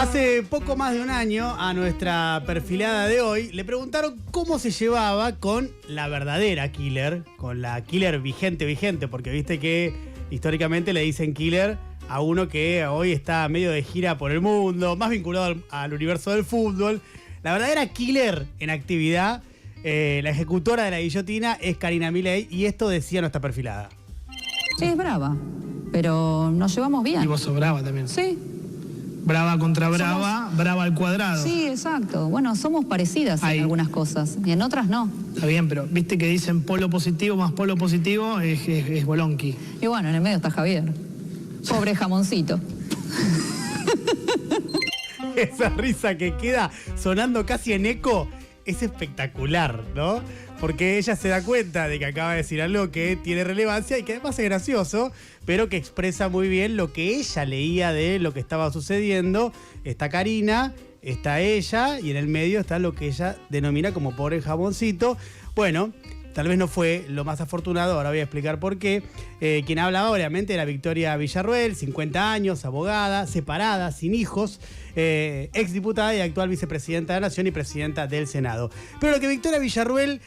Hace poco más de un año, a nuestra perfilada de hoy, le preguntaron cómo se llevaba con la verdadera killer, con la killer vigente, porque viste que históricamente le dicen killer a uno que hoy está medio de gira por el mundo, más vinculado al universo del fútbol. La verdadera killer en actividad, la ejecutora de la guillotina, es Karina Milei, y esto decía nuestra perfilada. Sí, es brava, pero nos llevamos bien. Y vos sos brava también. Sí. Brava contra brava, brava al cuadrado. Sí, exacto. Bueno, somos parecidas en algunas cosas y en otras no. Está bien, pero viste que dicen polo positivo más polo positivo es bolonqui. Y bueno, en el medio está Javier. Pobre jamoncito. Esa risa que queda sonando casi en eco es espectacular, ¿no? Porque ella se da cuenta de que acaba de decir algo que tiene relevancia y que además es gracioso, pero que expresa muy bien lo que ella leía de lo que estaba sucediendo. Está Karina, está ella, y en el medio está lo que ella denomina como pobre jamoncito. Bueno, tal vez no fue lo más afortunado, ahora voy a explicar por qué. Quien hablaba obviamente era Victoria Villarruel, 50 años, abogada, separada, sin hijos, exdiputada y actual vicepresidenta de la Nación y presidenta del Senado. Pero lo que Victoria Villarruel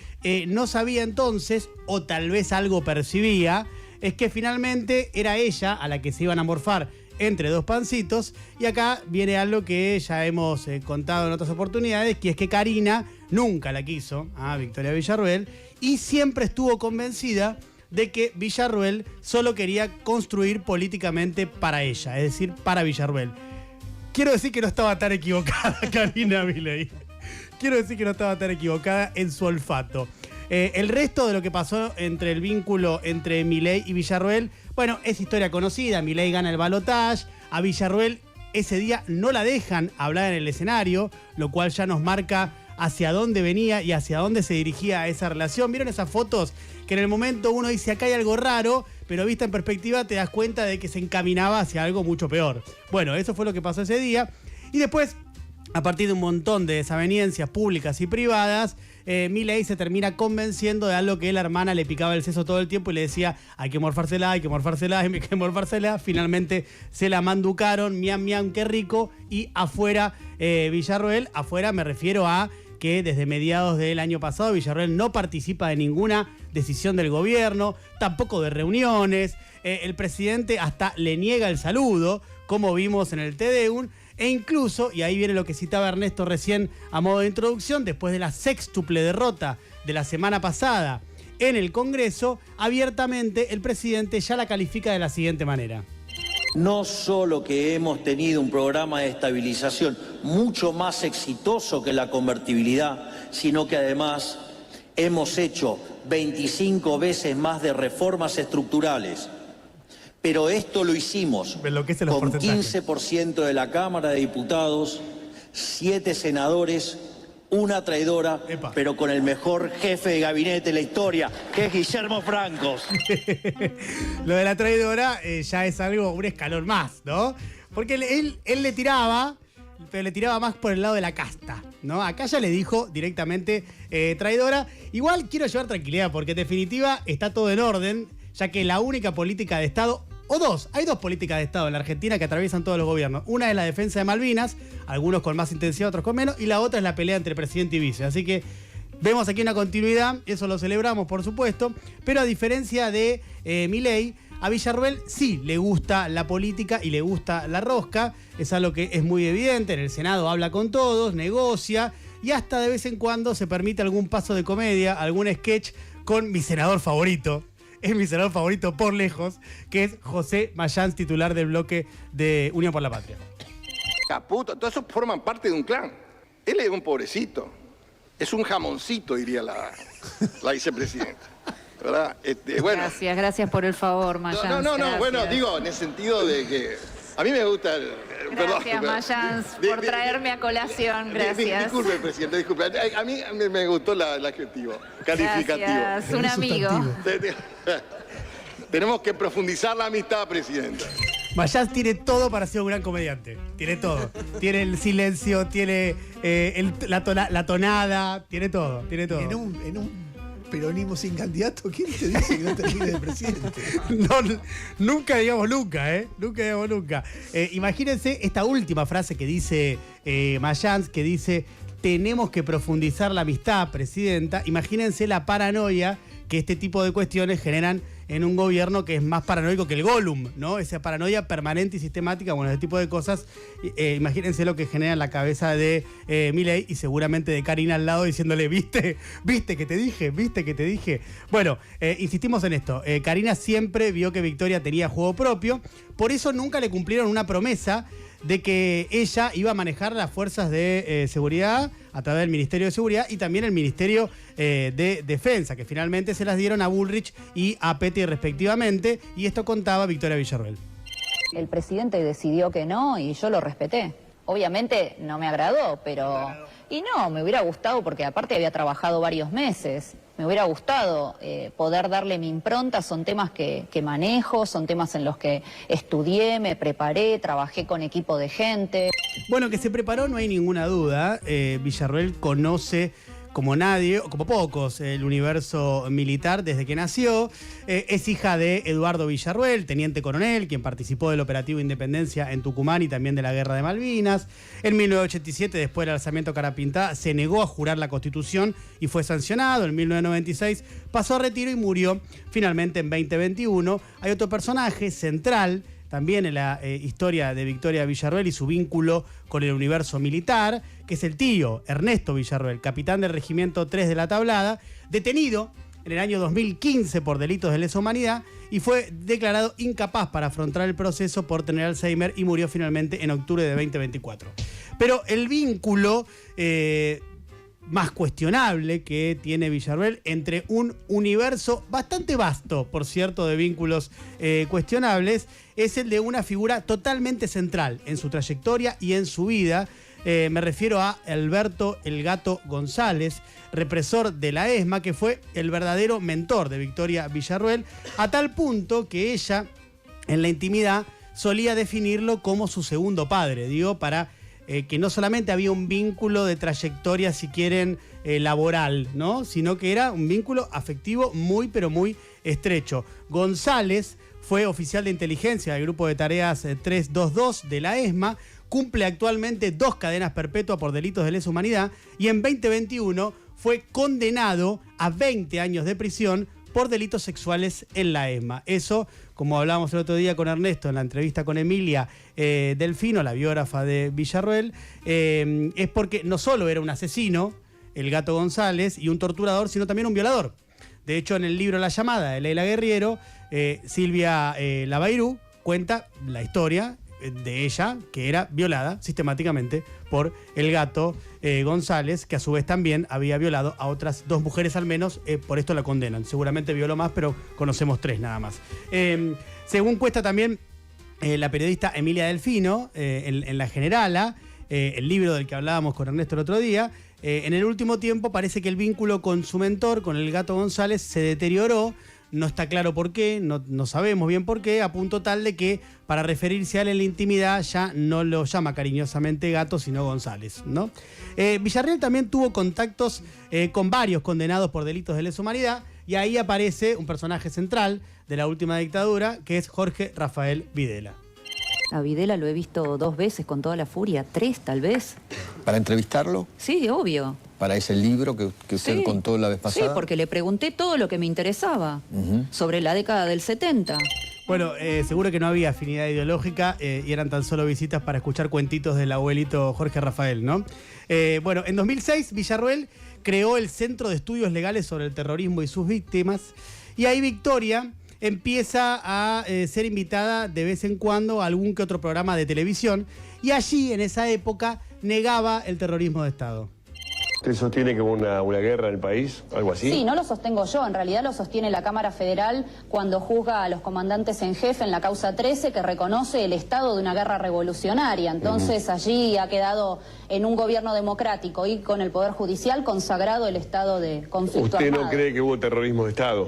no sabía entonces, o tal vez algo percibía, es que finalmente era ella a la que se iban a morfar entre dos pancitos. Y acá viene algo que ya hemos contado en otras oportunidades, que es que Karina nunca la quiso a Victoria Villarruel y siempre estuvo convencida de que Villarruel solo quería construir políticamente para ella, es decir, para Villarruel. Quiero decir que no estaba tan equivocada Karina Milei. Quiero decir que no estaba tan equivocada en su olfato. El resto de lo que pasó entre el vínculo entre Milei y Villarruel, bueno, es historia conocida. Milei gana el balotaje, a Villarruel ese día no la dejan hablar en el escenario, lo cual ya nos marca hacia dónde venía y hacia dónde se dirigía esa relación. ¿Vieron esas fotos que en el momento uno dice acá hay algo raro, pero vista en perspectiva te das cuenta de que se encaminaba hacia algo mucho peor? Bueno, eso fue lo que pasó ese día. Y después, a partir de un montón de desavenencias públicas y privadas, Milei se termina convenciendo de algo que la hermana le picaba el seso todo el tiempo y le decía hay que morfársela, hay que morfársela, hay que morfársela. Finalmente se la manducaron, miam, miam, qué rico. Y afuera Villarruel, afuera me refiero a que desde mediados del año pasado Villarruel no participa de ninguna decisión del gobierno, tampoco de reuniones. El presidente hasta le niega el saludo, como vimos en el TDU. E incluso, y ahí viene lo que citaba Ernesto recién a modo de introducción, después de la sextuple derrota de la semana pasada en el Congreso, abiertamente el presidente ya la califica de la siguiente manera. No solo que hemos tenido un programa de estabilización mucho más exitoso que la convertibilidad, sino que además hemos hecho 25 veces más de reformas estructurales. Pero esto lo hicimos con 15% de la Cámara de Diputados, 7 senadores, una traidora, pero con el mejor jefe de gabinete de la historia, que es Guillermo Francos. Lo de la traidora ya es algo, un escalón más, ¿no? Porque él le tiraba, pero le tiraba más por el lado de la casta, ¿no? Acá ya le dijo directamente traidora. Igual quiero llevar tranquilidad, porque en definitiva está todo en orden, ya que la única política de Estado, hay dos políticas de Estado en la Argentina que atraviesan todos los gobiernos. Una es la defensa de Malvinas, algunos con más intensidad, otros con menos, y la otra es la pelea entre presidente y vice. Así que vemos aquí una continuidad, eso lo celebramos, por supuesto, pero a diferencia de Milei, a Villarruel sí le gusta la política y le gusta la rosca. Es algo que es muy evidente. En el Senado habla con todos, negocia y hasta de vez en cuando se permite algún paso de comedia, algún sketch con mi senador favorito. Es mi senador favorito por lejos, que es José Mayans, titular del bloque de Unión por la Patria. Caputo, todos esos forman parte de un clan. Él es un pobrecito. Es un jamoncito, diría la vicepresidenta. ¿Verdad? Bueno. Gracias por el favor, Mayans. No, bueno, digo, en el sentido de que a mí me gusta Gracias, Mayans, por traerme a colación, gracias. Disculpe, presidente, disculpe. A mí me gustó el adjetivo calificativo. Gracias, un amigo. Tenemos que profundizar la amistad, presidenta. Mayans tiene todo para ser un gran comediante. Tiene todo. Tiene el silencio, tiene la tonada, tiene todo. peronismo sin candidato, ¿quién te dice que no termine de presidente? No, nunca digamos nunca, ¿eh? Nunca digamos nunca. Imagínense esta última frase que dice Mayans, que dice: tenemos que profundizar la amistad, presidenta. Imagínense la paranoia que este tipo de cuestiones generan en un gobierno que es más paranoico que el Gollum, ¿no? Esa paranoia permanente y sistemática, bueno, ese tipo de cosas. Imagínense lo que genera en la cabeza de Milei y seguramente de Karina al lado diciéndole: ¿viste que te dije? Bueno, insistimos en esto. Karina siempre vio que Victoria tenía juego propio, por eso nunca le cumplieron una promesa de que ella iba a manejar las fuerzas de seguridad a través del Ministerio de Seguridad y también el Ministerio de Defensa, que finalmente se las dieron a Bullrich y a Petty respectivamente, y esto contaba Victoria Villarroel. El presidente decidió que no y yo lo respeté. Obviamente no me agradó, pero... Y no, me hubiera gustado porque aparte había trabajado varios meses. Me hubiera gustado poder darle mi impronta, son temas que manejo, son temas en los que estudié, me preparé, trabajé con equipo de gente. Bueno, que se preparó no hay ninguna duda. Villarroel conoce como nadie, o como pocos, el universo militar desde que nació. Es hija de Eduardo Villarroel, teniente coronel, quien participó del operativo Independencia en Tucumán y también de la Guerra de Malvinas. En 1987, después del alzamiento Carapintá, se negó a jurar la Constitución y fue sancionado. En 1996 pasó a retiro y murió finalmente en 2021. Hay otro personaje central también en la historia de Victoria Villarroel y su vínculo con el universo militar, que es el tío Ernesto Villarroel, capitán del Regimiento 3 de la Tablada, detenido en el año 2015 por delitos de lesa humanidad y fue declarado incapaz para afrontar el proceso por tener Alzheimer y murió finalmente en octubre de 2024. Pero el vínculo más cuestionable que tiene Villarroel entre un universo bastante vasto, por cierto, de vínculos cuestionables, es el de una figura totalmente central en su trayectoria y en su vida. Me refiero a Alberto El Gato González, represor de la ESMA, que fue el verdadero mentor de Victoria Villarroel, a tal punto que ella, en la intimidad, solía definirlo como su segundo padre, digo, para que no solamente había un vínculo de trayectoria, si quieren, laboral, ¿no? Sino que era un vínculo afectivo muy, pero muy estrecho. González fue oficial de inteligencia del Grupo de Tareas 322 de la ESMA, cumple actualmente 2 cadenas perpetuas por delitos de lesa humanidad y en 2021 fue condenado a 20 años de prisión por delitos sexuales en la ESMA. Eso, como hablábamos el otro día con Ernesto en la entrevista con Emilia Delfino, la biógrafa de Villarroel, es porque no solo era un asesino, el Gato González, y un torturador, sino también un violador. De hecho, en el libro La Llamada de Leila Guerriero, Silvia Labairú cuenta la historia de ella, que era violada sistemáticamente por el Gato González, que a su vez también había violado a otras 2 mujeres al menos. Por esto la condenan. Seguramente violó más, pero conocemos 3 nada más. Según cuesta también la periodista Emilia Delfino, en La Generala, el libro del que hablábamos con Ernesto el otro día, en el último tiempo parece que el vínculo con su mentor, con el Gato González, se deterioró. No está claro por qué, no sabemos bien por qué, a punto tal de que para referirse a él en la intimidad ya no lo llama cariñosamente Gato, sino González, ¿no? Villarroel también tuvo contactos con varios condenados por delitos de lesa humanidad y ahí aparece un personaje central de la última dictadura, que es Jorge Rafael Videla. A Videla lo he visto 2 veces con toda la furia, 3 tal vez. ¿Para entrevistarlo? Sí, obvio. ¿Para ese libro que usted contó la vez pasada? Sí, porque le pregunté todo lo que me interesaba sobre la década del 70. Bueno, seguro que no había afinidad ideológica y eran tan solo visitas para escuchar cuentitos del abuelito Jorge Rafael, ¿no? Bueno, en 2006 Villarroel creó el Centro de Estudios Legales sobre el Terrorismo y sus Víctimas y ahí Victoria empieza a ser invitada de vez en cuando a algún que otro programa de televisión y allí, en esa época, negaba el terrorismo de Estado. ¿Usted sostiene que hubo una guerra en el país? ¿Algo así? Sí, no lo sostengo yo, en realidad lo sostiene la Cámara Federal cuando juzga a los comandantes en jefe en la causa 13, que reconoce el estado de una guerra revolucionaria. Entonces allí ha quedado en un gobierno democrático y con el Poder Judicial consagrado el estado de conflicto armado. ¿Usted no cree que hubo terrorismo de Estado?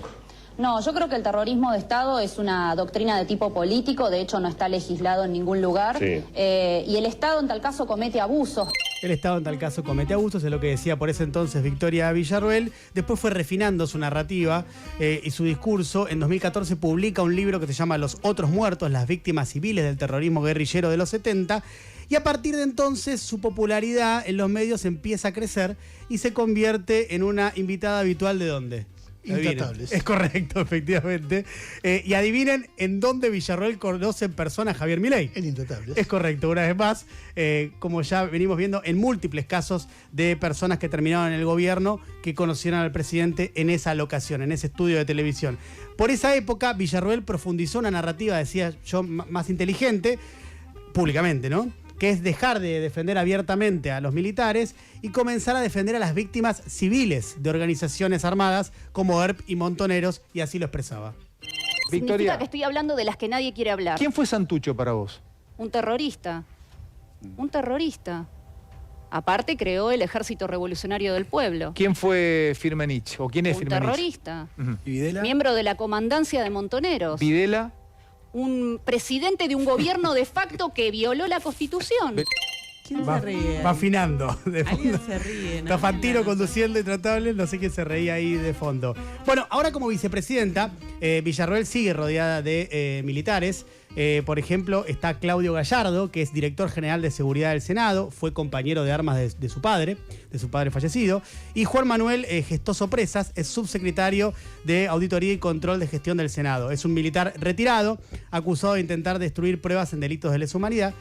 No, yo creo que el terrorismo de Estado es una doctrina de tipo político, de hecho no está legislado en ningún lugar, y el Estado en tal caso comete abusos. El Estado en tal caso comete abusos, es lo que decía por ese entonces Victoria Villarroel. Después fue refinando su narrativa y su discurso. En 2014 publica un libro que se llama Los otros muertos, las víctimas civiles del terrorismo guerrillero de los 70. Y a partir de entonces su popularidad en los medios empieza a crecer y se convierte en una invitada habitual ¿de dónde? Intratables. Es correcto, efectivamente. Y adivinen en dónde Villarroel conoce en persona a Javier Milei. En Intratables. Es correcto, una vez más, como ya venimos viendo en múltiples casos de personas que terminaron en el gobierno que conocieron al presidente en esa locación, en ese estudio de televisión. Por esa época, Villarroel profundizó una narrativa, decía yo, más inteligente, públicamente, ¿no? Que es dejar de defender abiertamente a los militares y comenzar a defender a las víctimas civiles de organizaciones armadas como ERP y Montoneros, y así lo expresaba. Significa que estoy hablando de las que nadie quiere hablar. ¿Quién fue Santucho para vos? Un terrorista. Un terrorista. Aparte creó el Ejército Revolucionario del Pueblo. ¿Quién fue Firmenich? ¿O quién es Un Firmenich? terrorista. ¿Y Videla? Miembro de la comandancia de Montoneros. ¿Videla? Un presidente de un gobierno de facto que violó la Constitución. ¿Quién se ríe? Va afinando. De fondo. Alguien se ríe. Está Fantino conduciendo Intratables, no sé quién se reía ahí de fondo. Bueno, ahora como vicepresidenta, Villarroel sigue rodeada de militares. Por ejemplo, está Claudio Gallardo, que es director general de seguridad del Senado, fue compañero de armas de su padre fallecido. Y Juan Manuel Gestoso Presas es subsecretario de Auditoría y Control de Gestión del Senado. Es un militar retirado, acusado de intentar destruir pruebas en delitos de lesa humanidad.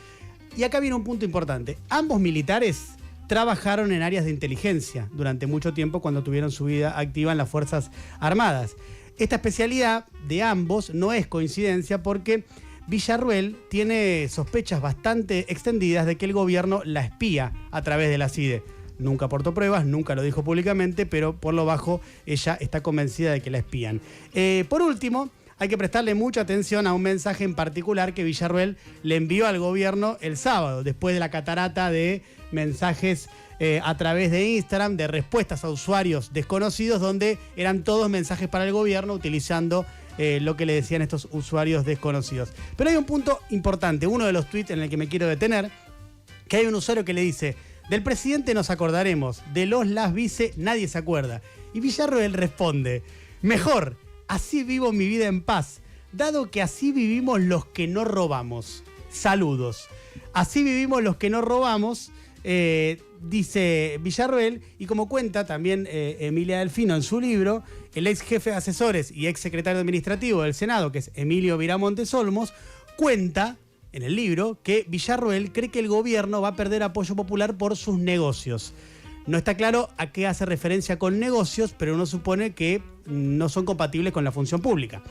Y acá viene un punto importante. Ambos militares trabajaron en áreas de inteligencia durante mucho tiempo cuando tuvieron su vida activa en las Fuerzas Armadas. Esta especialidad de ambos no es coincidencia porque Villarroel tiene sospechas bastante extendidas de que el gobierno la espía a través de la CIDE. Nunca aportó pruebas, nunca lo dijo públicamente, pero por lo bajo ella está convencida de que la espían. Por último, hay que prestarle mucha atención a un mensaje en particular que Villarroel le envió al gobierno el sábado, después de la catarata de mensajes a través de Instagram, de respuestas a usuarios desconocidos, donde eran todos mensajes para el gobierno utilizando lo que le decían estos usuarios desconocidos. Pero hay un punto importante, uno de los tweets en el que me quiero detener, que hay un usuario que le dice: del presidente nos acordaremos, de las vice nadie se acuerda. Y Villarroel responde: mejor, así vivo mi vida en paz, dado que así vivimos los que no robamos. Saludos. Así vivimos los que no robamos, dice Villarroel, y como cuenta también Emilia Delfino en su libro, el ex jefe de asesores y ex secretario administrativo del Senado, que es Emilio Viramontes Olmos, cuenta en el libro que Villarroel cree que el gobierno va a perder apoyo popular por sus negocios. No está claro a qué hace referencia con negocios, pero uno supone que no son compatibles con la función pública.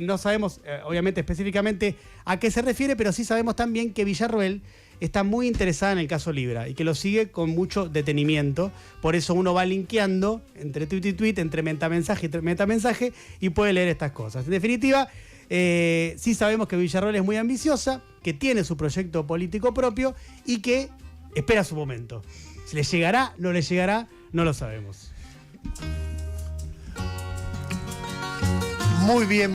No sabemos, obviamente, específicamente a qué se refiere, pero sí sabemos también que Villarroel está muy interesada en el caso Libra y que lo sigue con mucho detenimiento. Por eso uno va linkeando entre tweet y tweet, entre metamensaje y metamensaje, y puede leer estas cosas. En definitiva, sí sabemos que Villarroel es muy ambiciosa, que tiene su proyecto político propio y que espera su momento. Si le llegará, no le llegará, no lo sabemos. Muy bien.